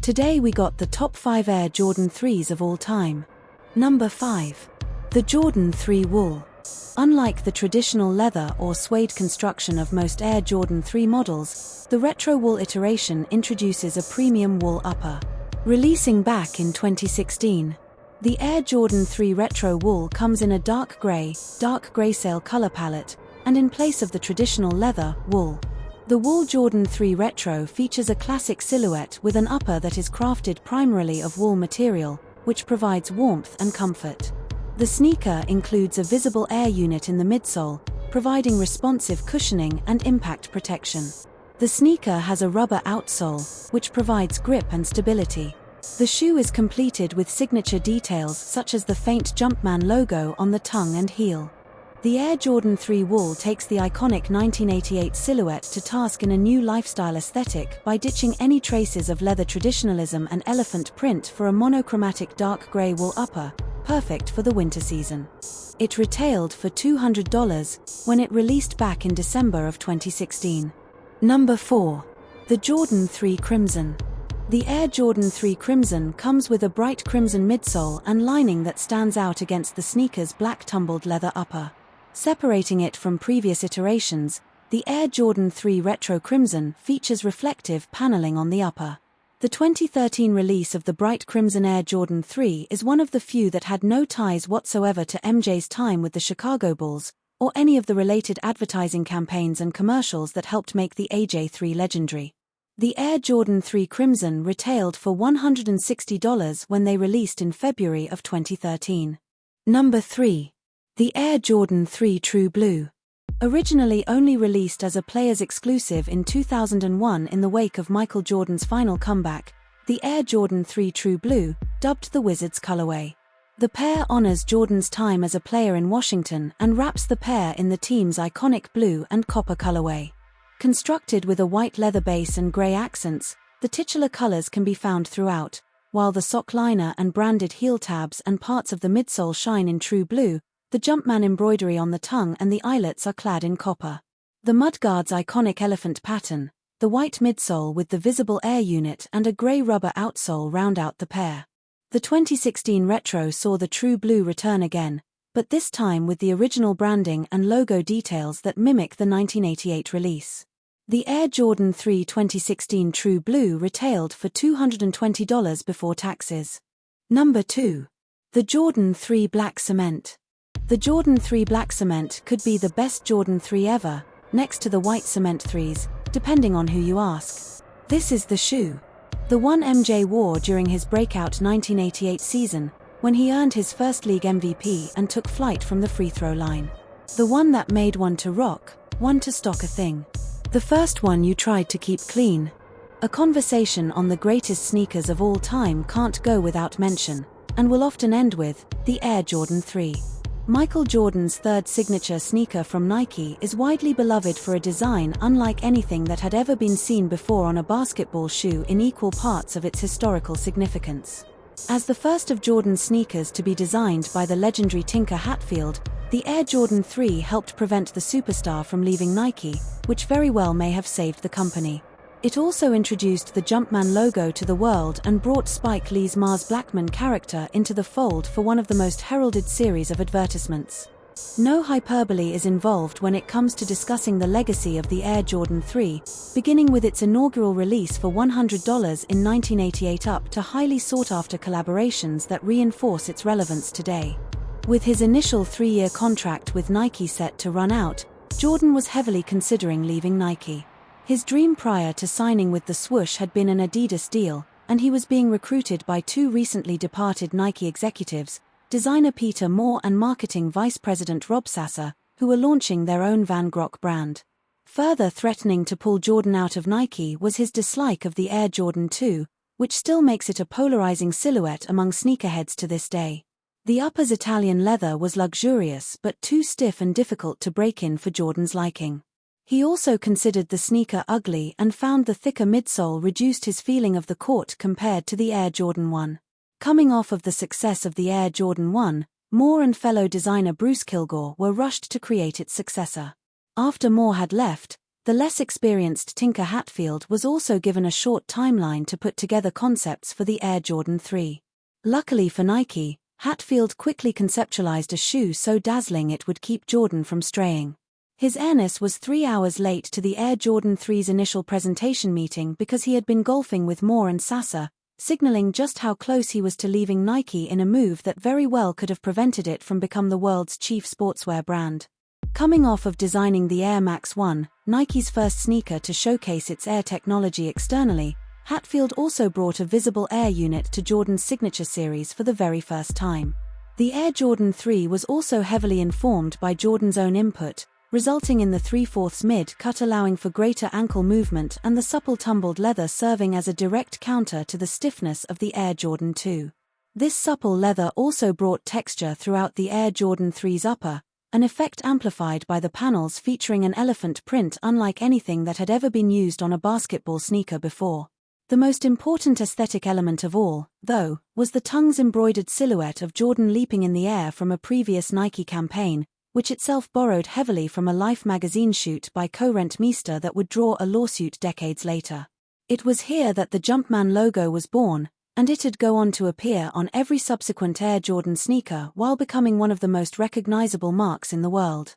Today we got the top 5 Air Jordan 3s of all time. Number 5. The Jordan 3 Wool. Unlike the traditional leather or suede construction of most Air Jordan 3 models, the retro wool iteration introduces a premium wool upper. Releasing back in 2016, the Air Jordan 3 Retro Wool comes in a dark grayscale color palette, and in place of the traditional leather, wool. The Wool Jordan 3 Retro features a classic silhouette with an upper that is crafted primarily of wool material, which provides warmth and comfort. The sneaker includes a visible air unit in the midsole, providing responsive cushioning and impact protection. The sneaker has a rubber outsole, which provides grip and stability. The shoe is completed with signature details such as the faint Jumpman logo on the tongue and heel. The Air Jordan 3 Wool takes the iconic 1988 silhouette to task in a new lifestyle aesthetic by ditching any traces of leather traditionalism and elephant print for a monochromatic dark gray wool upper, perfect for the winter season. It retailed for $200 when it released back in December of 2016. Number 4. The Jordan 3 Crimson. The Air Jordan 3 Crimson comes with a bright crimson midsole and lining that stands out against the sneaker's black tumbled leather upper. Separating it from previous iterations, the Air Jordan 3 Retro Crimson features reflective paneling on the upper. The 2013 release of the bright crimson Air Jordan 3 is one of the few that had no ties whatsoever to MJ's time with the Chicago Bulls, or any of the related advertising campaigns and commercials that helped make the AJ3 legendary. The Air Jordan 3 Crimson retailed for $160 when they released in February of 2013. Number 3. The Air Jordan 3 True Blue. Originally only released as a player's exclusive in 2001 in the wake of Michael Jordan's final comeback, the Air Jordan 3 True Blue, dubbed the Wizards colorway. The pair honors Jordan's time as a player in Washington and wraps the pair in the team's iconic blue and copper colorway. Constructed with a white leather base and gray accents, the titular colors can be found throughout, while the sock liner and branded heel tabs and parts of the midsole shine in true blue. The Jumpman embroidery on the tongue and the eyelets are clad in copper. The mudguard's iconic elephant pattern, the white midsole with the visible air unit and a grey rubber outsole round out the pair. The 2016 Retro saw the True Blue return again, but this time with the original branding and logo details that mimic the 1988 release. The Air Jordan 3 2016 True Blue retailed for $220 before taxes. Number 2. The Jordan 3 Black Cement. The Jordan 3 Black Cement could be the best Jordan 3 ever, next to the white cement 3s, depending on who you ask. This is the shoe. The one MJ wore during his breakout 1988 season, when he earned his first league MVP and took flight from the free throw line. The one that made one to rock, one to stock a thing. The first one you tried to keep clean. A conversation on the greatest sneakers of all time can't go without mention, and will often end with the Air Jordan 3. Michael Jordan's third signature sneaker from Nike is widely beloved for a design unlike anything that had ever been seen before on a basketball shoe in equal parts of its historical significance. As the first of Jordan's sneakers to be designed by the legendary Tinker Hatfield, the Air Jordan 3 helped prevent the superstar from leaving Nike, which very well may have saved the company. It also introduced the Jumpman logo to the world and brought Spike Lee's Mars Blackman character into the fold for one of the most heralded series of advertisements. No hyperbole is involved when it comes to discussing the legacy of the Air Jordan 3, beginning with its inaugural release for $100 in 1988 up to highly sought-after collaborations that reinforce its relevance today. With his initial 3-year contract with Nike set to run out, Jordan was heavily considering leaving Nike. His dream prior to signing with the swoosh had been an Adidas deal, and he was being recruited by two recently departed Nike executives, designer Peter Moore and marketing vice president Rob Sasser, who were launching their own Van Grock brand. Further threatening to pull Jordan out of Nike was his dislike of the Air Jordan 2, which still makes it a polarizing silhouette among sneakerheads to this day. The upper's Italian leather was luxurious but too stiff and difficult to break in for Jordan's liking. He also considered the sneaker ugly and found the thicker midsole reduced his feeling of the court compared to the Air Jordan 1. Coming off of the success of the Air Jordan 1, Moore and fellow designer Bruce Kilgore were rushed to create its successor. After Moore had left, The less experienced Tinker Hatfield was also given a short timeline to put together concepts for the Air Jordan 3. Luckily for Nike, Hatfield quickly conceptualized a shoe so dazzling it would keep Jordan from straying. His airness was 3 hours late to the Air Jordan 3's initial presentation meeting because he had been golfing with Moore and Sasser, signaling just how close he was to leaving Nike in a move that very well could have prevented it from becoming the world's chief sportswear brand. Coming off of designing the Air Max 1, Nike's first sneaker to showcase its Air technology externally, Hatfield also brought a visible Air unit to Jordan's signature series for the very first time. The Air Jordan 3 was also heavily informed by Jordan's own input, resulting in the 3/4 mid-cut allowing for greater ankle movement and the supple tumbled leather serving as a direct counter to the stiffness of the Air Jordan 2. This supple leather also brought texture throughout the Air Jordan 3's upper, an effect amplified by the panels featuring an elephant print unlike anything that had ever been used on a basketball sneaker before. The most important aesthetic element of all, though, was the tongues embroidered silhouette of Jordan leaping in the air from a previous Nike campaign, which itself borrowed heavily from a Life magazine shoot by co-rent Meester that would draw a lawsuit decades later. It was here that the Jumpman logo was born, and it'd go on to appear on every subsequent Air Jordan sneaker while becoming one of the most recognizable marks in the world.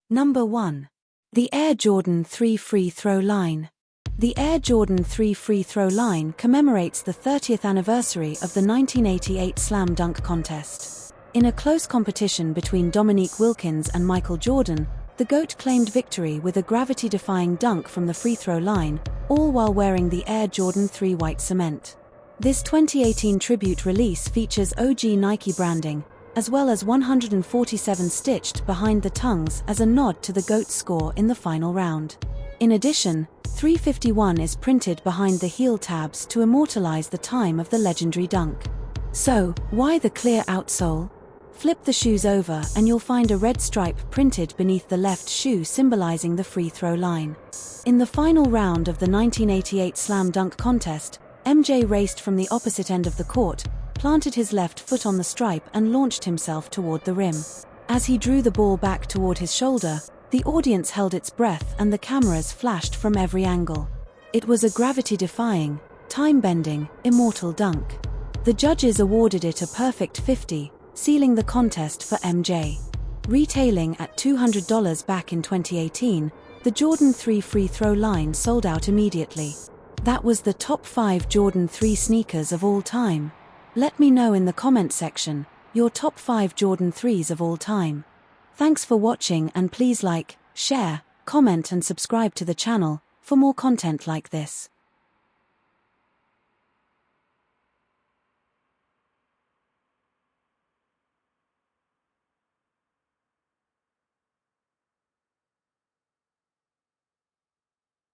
Number 1. The Air Jordan 3 Free Throw Line. The Air Jordan 3 Free Throw Line commemorates the 30th anniversary of the 1988 Slam Dunk Contest. In a close competition between Dominique Wilkins and Michael Jordan, the GOAT claimed victory with a gravity-defying dunk from the free throw line, all while wearing the Air Jordan 3 white cement. This 2018 tribute release features OG Nike branding, as well as 147 stitched behind the tongues as a nod to the GOAT's score in the final round. In addition, 351 is printed behind the heel tabs to immortalize the time of the legendary dunk. So, why the clear outsole? Flip the shoes over and you'll find a red stripe printed beneath the left shoe symbolizing the free throw line. In the final round of the 1988 Slam Dunk Contest, MJ raced from the opposite end of the court, planted his left foot on the stripe and launched himself toward the rim. As he drew the ball back toward his shoulder, the audience held its breath and the cameras flashed from every angle. It was a gravity-defying, time-bending, immortal dunk. The judges awarded it a perfect 50, sealing the contest for MJ. Retailing at $200 back in 2018, the Jordan 3 free throw line sold out immediately. That was the top 5 Jordan 3 sneakers of all time. Let me know in the comment section your top 5 Jordan 3s of all time. Thanks for watching and please like, share, comment and subscribe to the channel for more content like this.